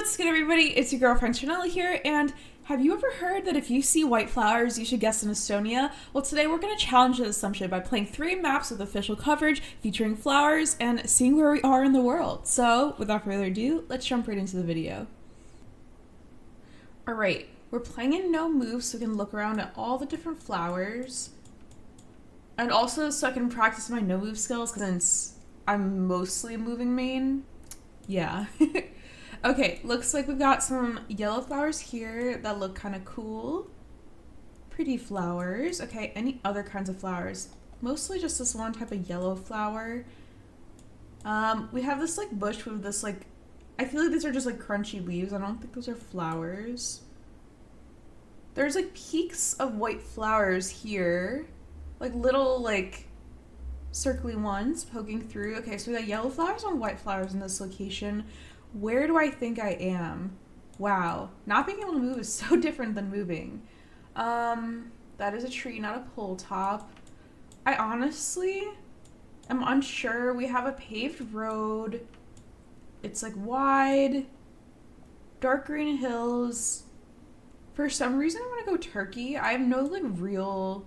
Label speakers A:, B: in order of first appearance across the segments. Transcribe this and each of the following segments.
A: What's good, everybody? It's your girlfriend Chanela here, and have you ever heard that if you see white flowers, you should guess in Estonia? Well, today we're going to challenge this assumption by playing 3 maps with official coverage featuring flowers and seeing where we are in the world. So, without further ado, let's jump right into the video. Alright, we're playing in no move so we can look around at all the different flowers. And also so I can practice my no move skills since I'm mostly moving main. Yeah. Okay, looks like we've got some yellow flowers here that look kind of cool. Pretty flowers. Okay, any other kinds of flowers? Mostly just this one type of yellow flower. We have this like bush with this like, I feel like these are just like crunchy leaves. I don't think those are flowers. There's like peaks of white flowers here. Like little like circly ones poking through. Okay, so we got yellow flowers and white flowers in this location. Where do I think I am? Wow. Not being able to move is so different than moving. That is a tree, not a pole top. I honestly am unsure. We have a paved road. It's like wide. Dark green hills. For some reason I want to go Turkey. I have no like real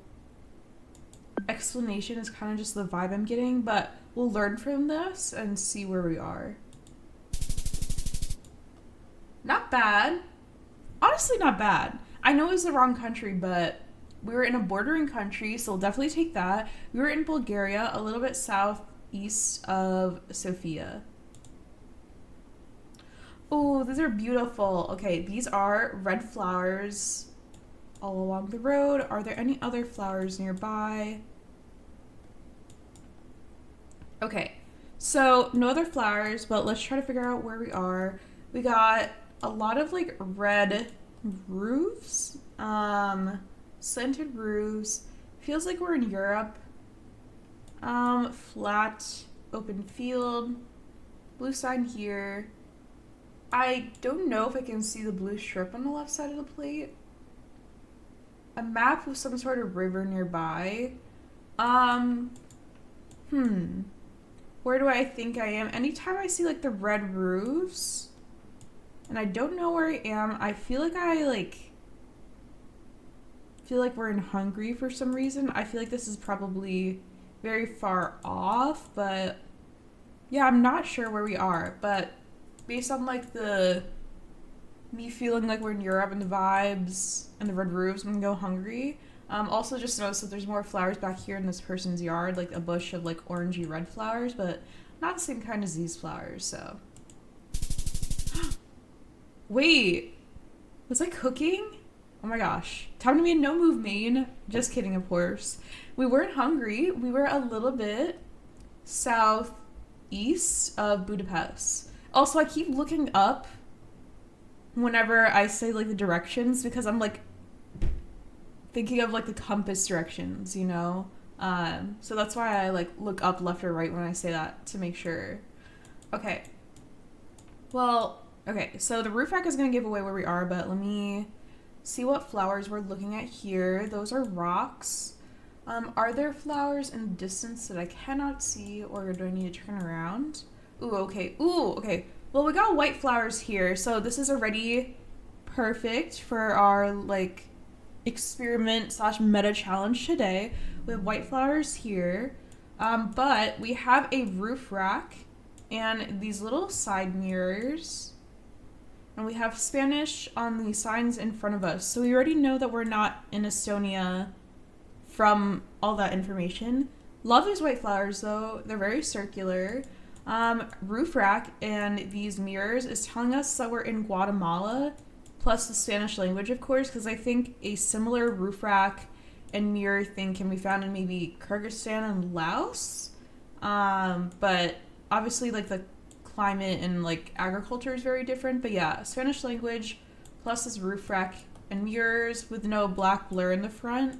A: explanation. It's kind of just the vibe I'm getting, but we'll learn from this and see where we are. Not bad. Honestly, not bad. I know it's the wrong country, but we were in a bordering country, so we'll definitely take that. We were in Bulgaria, a little bit southeast of Sofia. Oh, these are beautiful. Okay, these are red flowers all along the road. Are there any other flowers nearby? Okay, so no other flowers, but let's try to figure out where we are. We got a lot of like red roofs, slanted roofs. Feels like we're in Europe. Flat, open field, blue sign here. I don't know if I can see the blue strip on the left side of the plate. A map with some sort of river nearby. Where do I think I am? Anytime I see like the red roofs, and I don't know where I am, I feel like we're in Hungary for some reason. I feel like this is probably very far off, but yeah, I'm not sure where we are. But based on like me feeling like we're in Europe and the vibes and the red roofs, I'm gonna go Hungary. Also just noticed that there's more flowers back here in this person's yard, like a bush of like orangey red flowers, but not the same kind as these flowers, so. Wait, was I cooking? Oh my gosh. Time to be a no move main. Just kidding, of course. We weren't hungry. We were a little bit southeast of Budapest. Also, I keep looking up whenever I say like the directions because I'm like thinking of like the compass directions, you know? So that's why I like look up left or right when I say that to make sure. Okay. Well, okay, so the roof rack is going to give away where we are, but let me see what flowers we're looking at here. Those are rocks. Are there flowers in the distance that I cannot see, or do I need to turn around? Ooh, okay. Ooh, okay. Well, we got white flowers here, so this is already perfect for our, like, experiment / meta challenge today. We have white flowers here, but we have a roof rack and these little side mirrors. And we have Spanish on the signs in front of us. So we already know that we're not in Estonia from all that information. Love these white flowers though. They're very circular. Roof rack and these mirrors is telling us that we're in Guatemala, plus the Spanish language, of course, because I think a similar roof rack and mirror thing can be found in maybe Kyrgyzstan and Laos. But obviously like the climate and like agriculture is very different, but yeah, Spanish language plus this roof rack and mirrors with no black blur in the front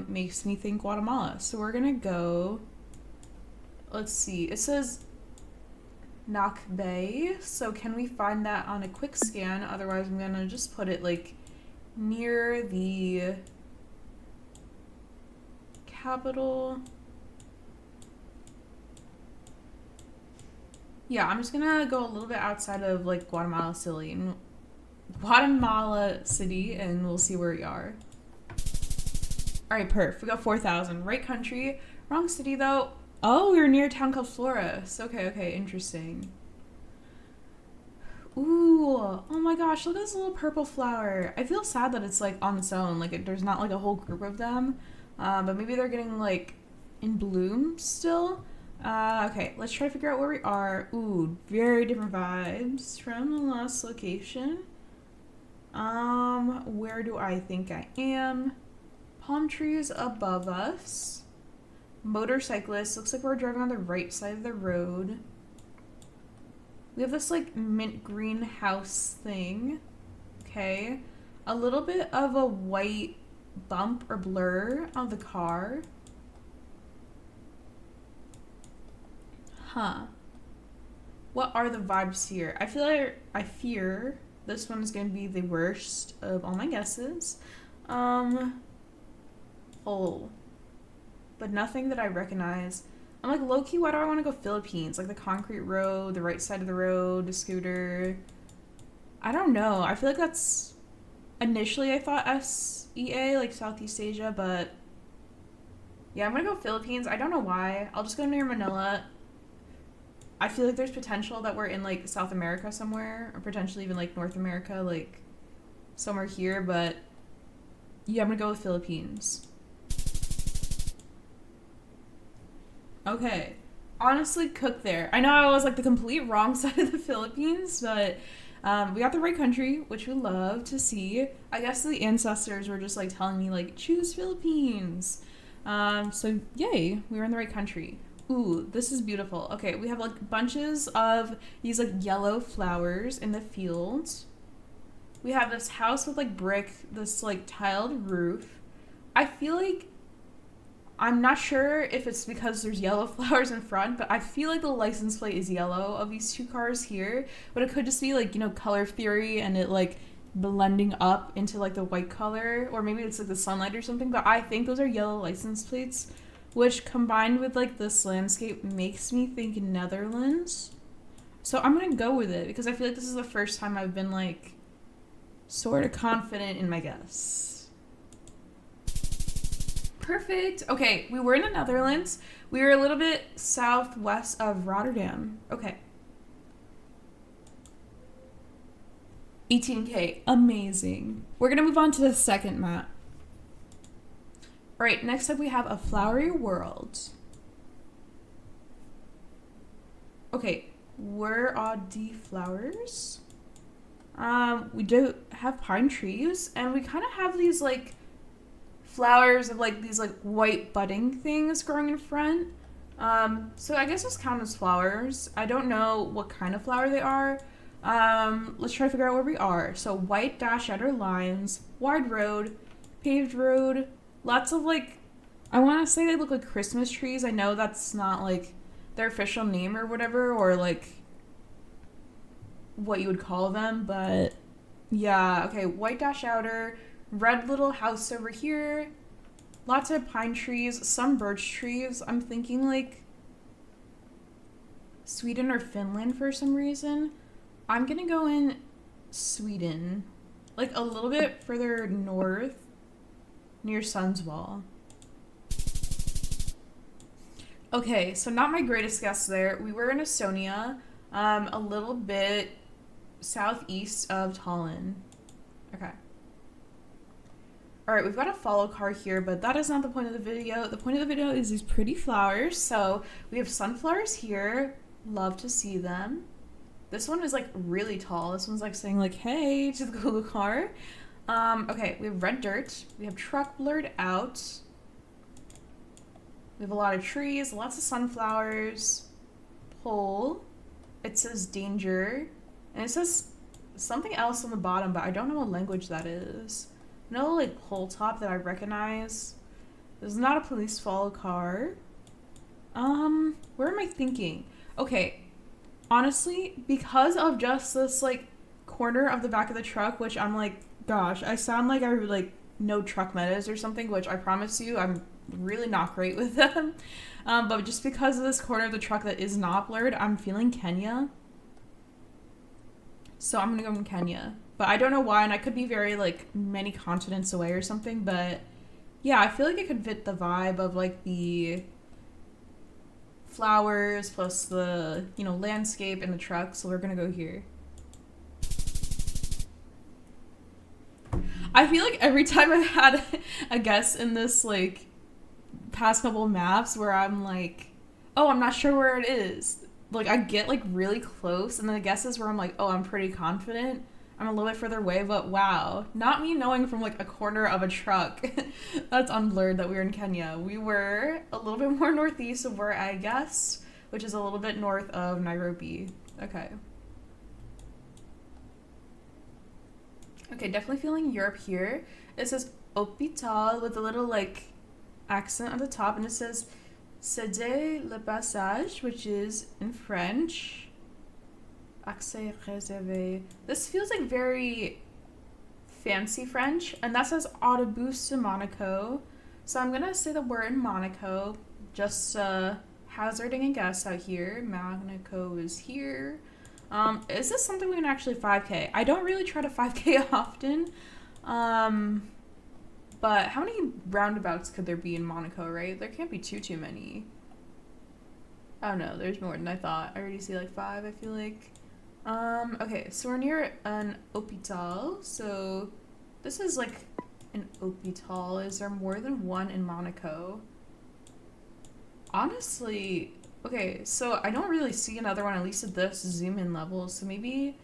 A: makes me think Guatemala. So we're gonna go, let's see, it says Nak Bay, so can we find that on a quick scan? Otherwise I'm gonna just put it like near the capital. Yeah, I'm just gonna go a little bit outside of like Guatemala City, and we'll see where we are. All right, perf. We got 4,000. Right country, wrong city though. Oh, we were near a town called Flores. Okay, okay, interesting. Ooh, oh my gosh, look at this little purple flower. I feel sad that it's like on its own. Like there's not like a whole group of them, but maybe they're getting like in bloom still. Okay, let's try to figure out where we are. Ooh, very different vibes from the last location. Where do I think I am? Palm trees above us. Motorcyclists. Looks like we're driving on the right side of the road. We have this like mint green house thing. Okay. A little bit of a white bump or blur on the car. Huh. What are the vibes here? I fear this one is going to be the worst of all my guesses. Oh. But nothing that I recognize. I'm like, low-key, why do I want to go Philippines? Like the concrete road, the right side of the road, the scooter. I don't know. I feel like that's... Initially, I thought SEA, like Southeast Asia, but... Yeah, I'm going to go Philippines. I don't know why. I'll just go near Manila. I feel like there's potential that we're in, like, South America somewhere. Or potentially even, like, North America, like, somewhere here. But, yeah, I'm going to go with Philippines. Okay. Honestly, cook there. I know I was like the complete wrong side of the Philippines, but we got the right country, which we love to see. I guess the ancestors were just like telling me like, choose Philippines. So yay, we were in the right country. Ooh, this is beautiful. Okay, we have like bunches of these like yellow flowers in the fields. We have this house with like brick, this like tiled roof. I feel like I'm not sure if it's because there's yellow flowers in front, but I feel like the license plate is yellow of these two cars here. But it could just be like, you know, color theory and it like blending up into like the white color, or maybe it's like the sunlight or something. But I think those are yellow license plates, which combined with like this landscape makes me think Netherlands. So I'm gonna go with it because I feel like this is the first time I've been like sort of confident in my guess. Perfect. Okay, we were in the Netherlands. We were a little bit southwest of Rotterdam. Okay. 18K. Amazing. We're going to move on to the second map. All right, next up we have a flowery world. Okay, where are the flowers? We do have pine trees, and we kind of have these like flowers of like these like white budding things growing in front. So I guess those count as flowers. I don't know what kind of flower they are. Let's try to figure out where we are. So white dash outer lines, wide road, paved road, lots of like, I want to say they look like Christmas trees. I know that's not like their official name or whatever, or like what you would call them, but yeah, okay, white dash outer, red little house over here, lots of pine trees, some birch trees. I'm thinking like Sweden or Finland for some reason. I'm gonna go in Sweden, like a little bit further north near Sundsvall. Okay, so not my greatest guess there. We were in Estonia, a little bit southeast of Tallinn. Okay. Alright, we've got a follow car here, but that is not the point of the video. The point of the video is these pretty flowers. So we have sunflowers here. Love to see them. This one is like really tall. This one's like saying like, hey, to the Google car. Okay, we have red dirt. We have truck blurred out. We have a lot of trees, lots of sunflowers. Pole. It says danger. And it says something else on the bottom, but I don't know what language that is. No like pole top that I recognize. There's not a police follow car. Where am I thinking? Okay, honestly, because of just this like corner of the back of the truck, which I'm like, gosh, I sound like I like know truck metas or something, which I promise you I'm really not great with them. But just because of this corner of the truck that is not blurred, I'm feeling Kenya. So I'm gonna go in Kenya. But I don't know why, and I could be very, like, many continents away or something, but yeah, I feel like it could fit the vibe of, like, the flowers plus the, you know, landscape and the truck, so we're gonna go here. I feel like every time I've had a guess in this, like, past couple maps where I'm like, oh, I'm not sure where it is. Like, I get, like, really close, and then the guesses where I'm like, oh, I'm pretty confident. I'm a little bit further away, but wow. Not me knowing from, like, a corner of a truck that's unblurred that we were in Kenya. We were a little bit more northeast of where I guessed, which is a little bit north of Nairobi. Okay. Okay, definitely feeling Europe here. It says hôpital with a little, like, accent at the top, and it says cédez le passage, which is in French. Accès réservé. This feels like very fancy French, and that says autobus de Monaco. So I'm gonna say that we're in Monaco. Just hazarding a guess out here. Monaco is here. Is this something we can actually 5K? I don't really try to 5K often. But how many roundabouts could there be in Monaco, right? There can't be too many. Oh no, there's more than I thought. I already see like 5, I feel like. Okay, so we're near an hôpital. So this is like an hôpital. Is there more than one in Monaco? Honestly, okay, so I don't really see another one, at least at this zoom in level. So maybe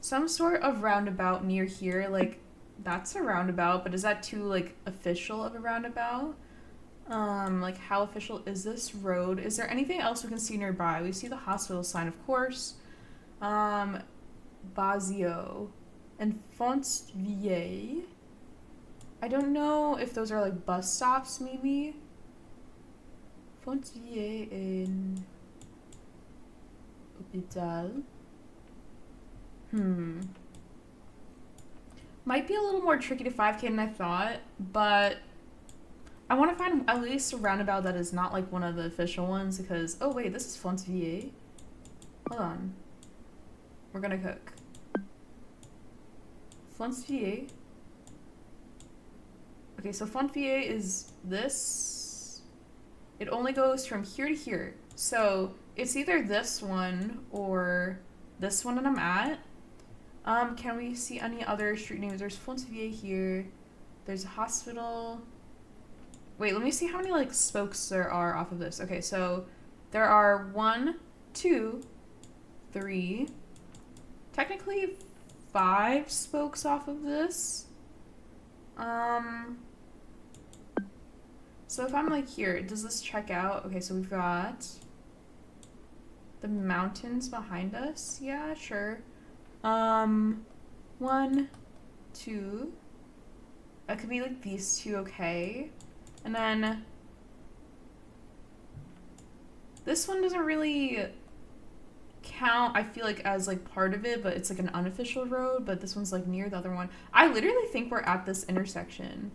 A: some sort of roundabout near here, like that's a roundabout, but is that too like official of a roundabout? Like how official is this road? Is there anything else we can see nearby? We see the hospital sign, of course. Basio and Fontvieille. I don't know if those are like bus stops, maybe. Fontvieille in Hôpital. Might be a little more tricky to 5K than I thought, but I want to find at least a roundabout that is not like one of the official ones because, oh wait, this is Fontvieille. Hold on. We're gonna cook. Fontvieille. Okay, so Fontvieille is this. It only goes from here to here. So it's either this one or this one that I'm at. Can we see any other street names? There's Fontvieille here. There's a hospital. Wait, let me see how many like spokes there are off of this. Okay, so there are 1, 2, 3, technically 5 spokes off of this. So if I'm like here, does this check out? Okay, so we've got the mountains behind us. Yeah, sure. 1, 2. That could be like these two, okay. And then this one doesn't really count, I feel like, as like part of it, but it's like an unofficial road, but this one's like near the other one. I literally think we're at this intersection.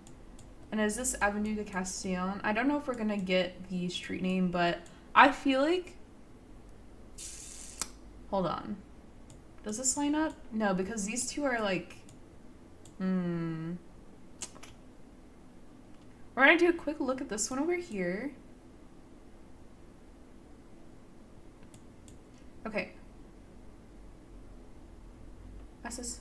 A: And is this Avenue de Castillon? I don't know if we're gonna get the street name, but I feel like, hold on. Does this line up? No, because these two are like, We're gonna do a quick look at this one over here. Okay. Is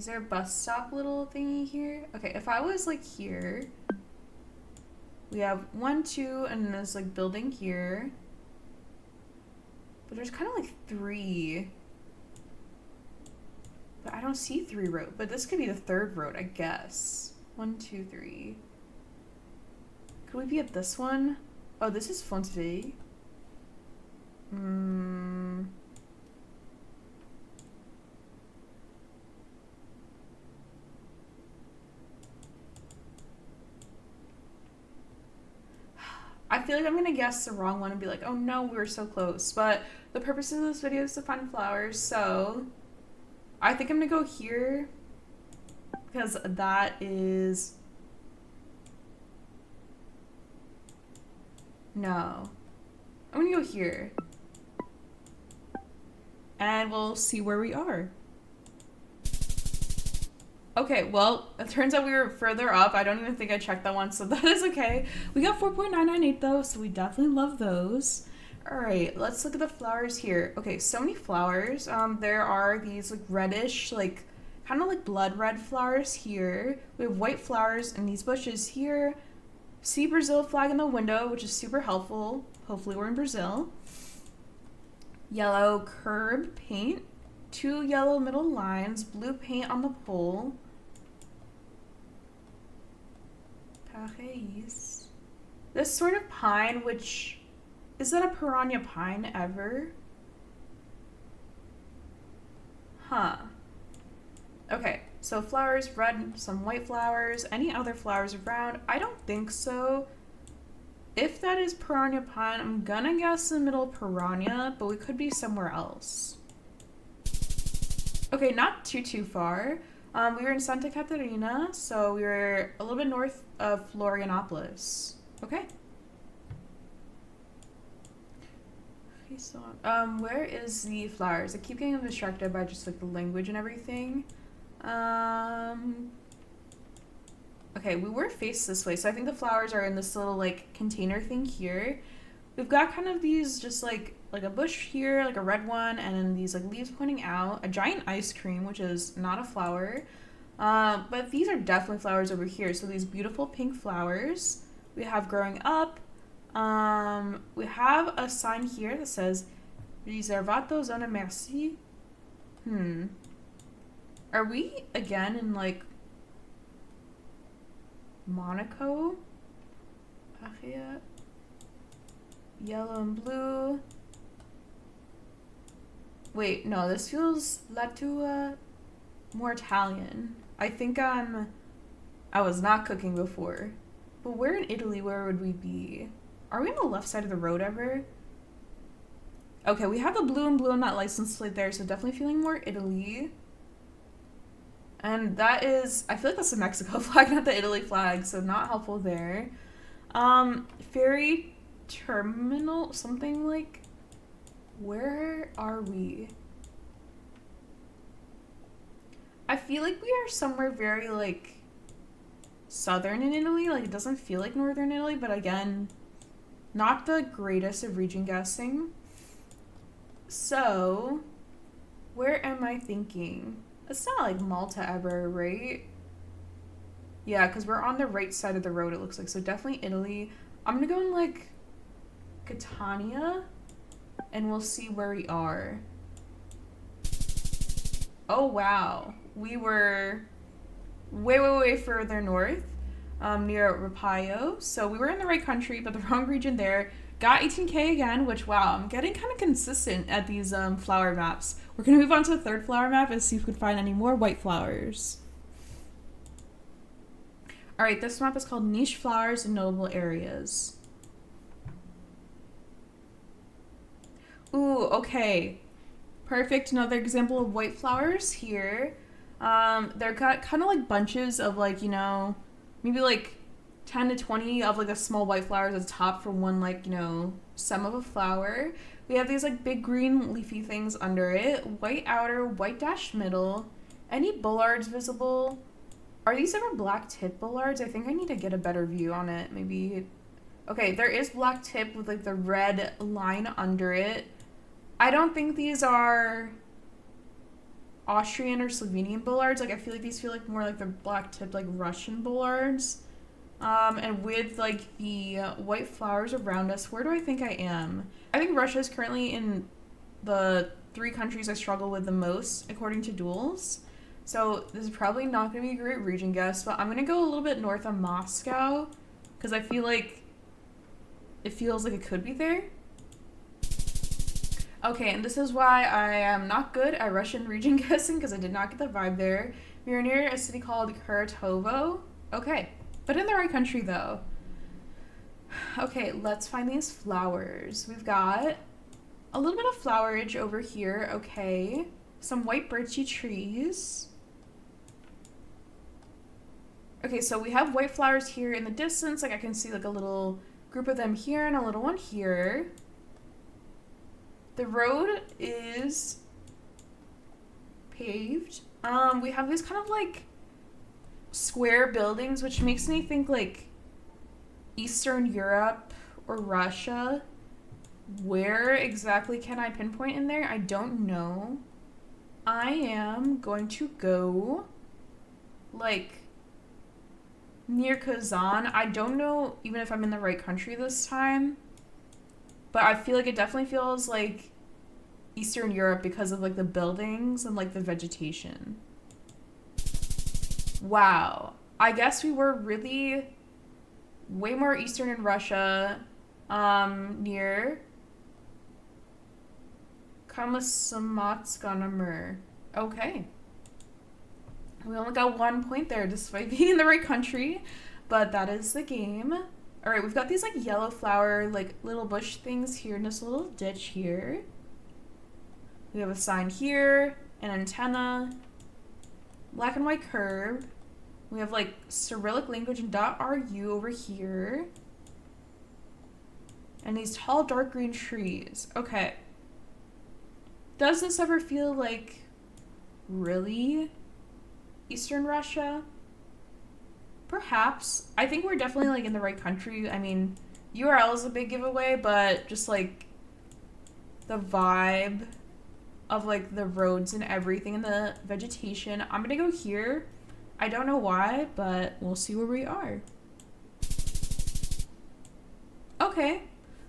A: there a bus stop little thingy here? Okay, if I was like here, we have 1, 2, and then there's like building here. But there's kind of like 3. But I don't see 3 road. But this could be the 3rd road, I guess. 1, 2, 3. Could we be at this one? Oh, this is Fontvieille. I feel like I'm gonna guess the wrong one and be like, oh no, we were so close. But the purpose of this video is to find flowers, so I think I'm gonna go here because that is No. I'm gonna go here. And we'll see where we are. Okay, well, it turns out we were further up. I don't even think I checked that one, so that is okay. We got 4.998 though, so we definitely love those. All right, let's look at the flowers here. Okay, so many flowers. There are these like reddish, like kind of like blood red flowers here. We have white flowers in these bushes here. See Brazil flag in the window, which is super helpful. Hopefully we're in Brazil. Yellow curb paint. 2 yellow middle lines. Blue paint on the pole. Paris. This sort of pine, which... Is that a piranha pine ever? Huh. Okay, so flowers, red, some white flowers. Any other flowers around? I don't think so. If that is piranha pine, I'm gonna guess the middle piranha, but we could be somewhere else. Okay, not too far. We were in Santa Catarina, so we were a little bit north of Florianopolis. Okay. Where is the flowers? I keep getting distracted by just like the language and everything. Okay, we were faced this way, so I think the flowers are in this little like container thing here. We've got kind of these just like a bush here, like a red one, and then these like leaves pointing out. A giant ice cream, which is not a flower. But these are definitely flowers over here. So these beautiful pink flowers we have growing up. We have a sign here that says Riservato Zona Merci. Are we again in like Monaco? Yellow and blue. Wait, no, this feels more Italian. I think I was not cooking before. But where in Italy, where would we be? Are we on the left side of the road ever? Okay, we have the blue and blue on that license plate there, so definitely feeling more Italy. And that is, I feel like that's the Mexico flag, not the Italy flag, so not helpful there. Ferry terminal, something like, where are we? I feel like we are somewhere very like southern in Italy. Like it doesn't feel like northern Italy, but again, not the greatest of region guessing. So, where am I thinking? It's not like Malta ever, right? Yeah, because we're on the right side of the road, it looks like. So definitely Italy. I'm going to go in like Catania, and we'll see where we are. Oh, wow. We were way further north, near Rapallo. So we were in the right country, but the wrong region there. Got 18K again, which, wow, I'm getting kind of consistent at these flower maps. We're going to move on to the third flower map and see if we can find any more white flowers. All right, this map is called Niche Flowers in Notable Areas. Ooh, okay. Perfect. Another example of white flowers here. They're got kind of like bunches of like, you know, maybe like 10 to 20 of like the small white flowers at the top for one like, you know, stem of a flower. We have these like big green leafy things under it. White outer, white dash middle. Any bollards visible? Are these ever black tip bollards? I think I need to get a better view on it. Maybe. Okay, there is black tip with like the red line under it. I don't think these are Austrian or Slovenian bollards. Like I feel like these feel like more like the black tip like Russian bollards. And with like the white flowers around us, where do I think I am? I think Russia is currently in the 3 countries I struggle with the most according to duels. So this is probably not going to be a great region guess, but I'm going to go a little bit north of Moscow because I feel like it feels like it could be there. Okay, and this is why I am not good at Russian region guessing because I did not get the vibe there. We are near a city called Kuratovo. Okay, but in the right country though. Okay, let's find these flowers. We've got a little bit of flowerage over here. Okay, some white birchy trees. Okay, so we have white flowers here in the distance. Like I can see like a little group of them here and a little one here. The road is paved. We have these kind of like square buildings, which makes me think like Eastern Europe or Russia. Where exactly can I pinpoint in there? I don't know. I am going to go like near Kazan. I don't know even if I'm in the right country this time, but I feel like it definitely feels like Eastern Europe because of like the buildings and like the vegetation. Wow. I guess we were really way more Eastern in Russia, near Kamasamatskanamer. Okay. We only got 1 point there despite being in the right country, but that is the game. All right, we've got these like yellow flower, like little bush things here in this little ditch here. We have a sign here, an antenna, black and white curb. We have like Cyrillic language and .ru over here. And these tall dark green trees. Okay. Does this ever feel like really Eastern Russia? Perhaps. I think we're definitely like in the right country. I mean, URL is a big giveaway, but just like the vibe of like the roads and everything and the vegetation. I'm gonna go here. I don't know why, but we'll see where we are. Okay.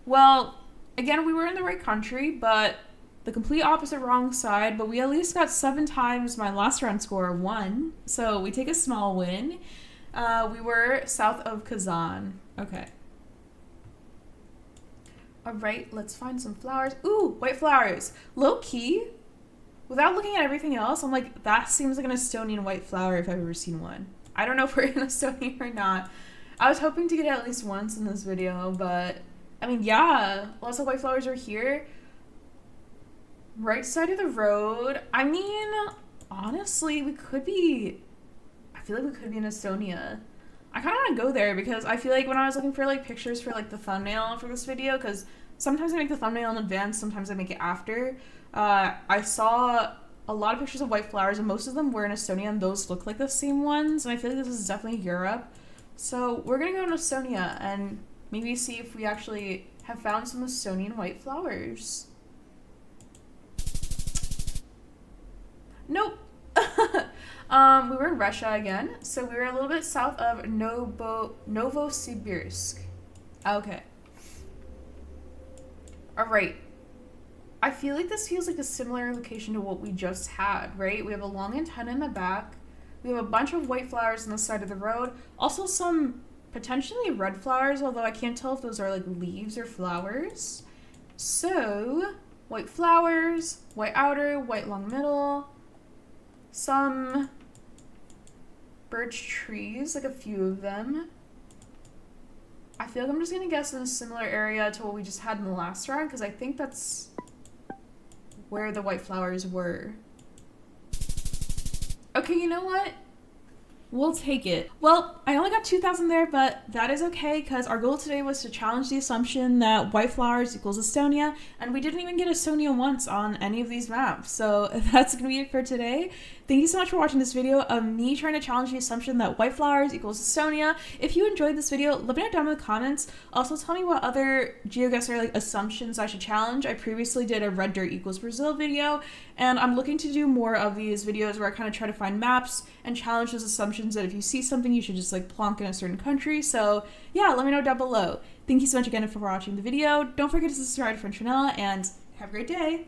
A: Well, again, we were in the right country, but the complete opposite wrong side, but we at least got 7 times my last round score, 1. So we take a small win. We were south of Kazan. Okay. All right, let's find some flowers. Ooh, white flowers. Low key, without looking at everything else, I'm like, that seems like an Estonian white flower if I've ever seen one. I don't know if we're in Estonia or not. I was hoping to get it at least once in this video, but I mean, yeah, lots of white flowers are here. Right side of the road. I mean, honestly, I feel like we could be in Estonia. I kind of want to go there because I feel like when I was looking for like pictures for like the thumbnail for this video, because sometimes I make the thumbnail in advance, sometimes I make it after, I saw a lot of pictures of white flowers and most of them were in Estonia and those look like the same ones, and I feel like this is definitely Europe. So we're gonna go to Estonia and maybe see if we actually have found some Estonian white flowers. Nope. We were in Russia again, so we were a little bit south of Novosibirsk. Okay. All right. I feel like this feels like a similar location to what we just had, right? We have a long antenna in the back. We have a bunch of white flowers on the side of the road. Also some potentially red flowers, although I can't tell if those are like leaves or flowers. So, white flowers, white outer, white long middle. Some birch trees, like a few of them. I feel like I'm just gonna guess in a similar area to what we just had in the last round, because I think that's where the white flowers were. Okay, you know what? We'll take it. Well, I only got 2,000 there, but that is okay because our goal today was to challenge the assumption that white flowers equals Estonia, and we didn't even get Estonia once on any of these maps. So that's going to be it for today. Thank you so much for watching this video of me trying to challenge the assumption that white flowers equals Estonia. If you enjoyed this video, let me know down in the comments. Also, tell me what other Geoguessr like assumptions I should challenge. I previously did a red dirt equals Brazil video, and I'm looking to do more of these videos where I kind of try to find maps and challenge those assumptions that if you see something, you should just like plonk in a certain country. So yeah, let me know down below. Thank you so much again for watching the video. Don't forget to subscribe to French Vanilla, and have a great day.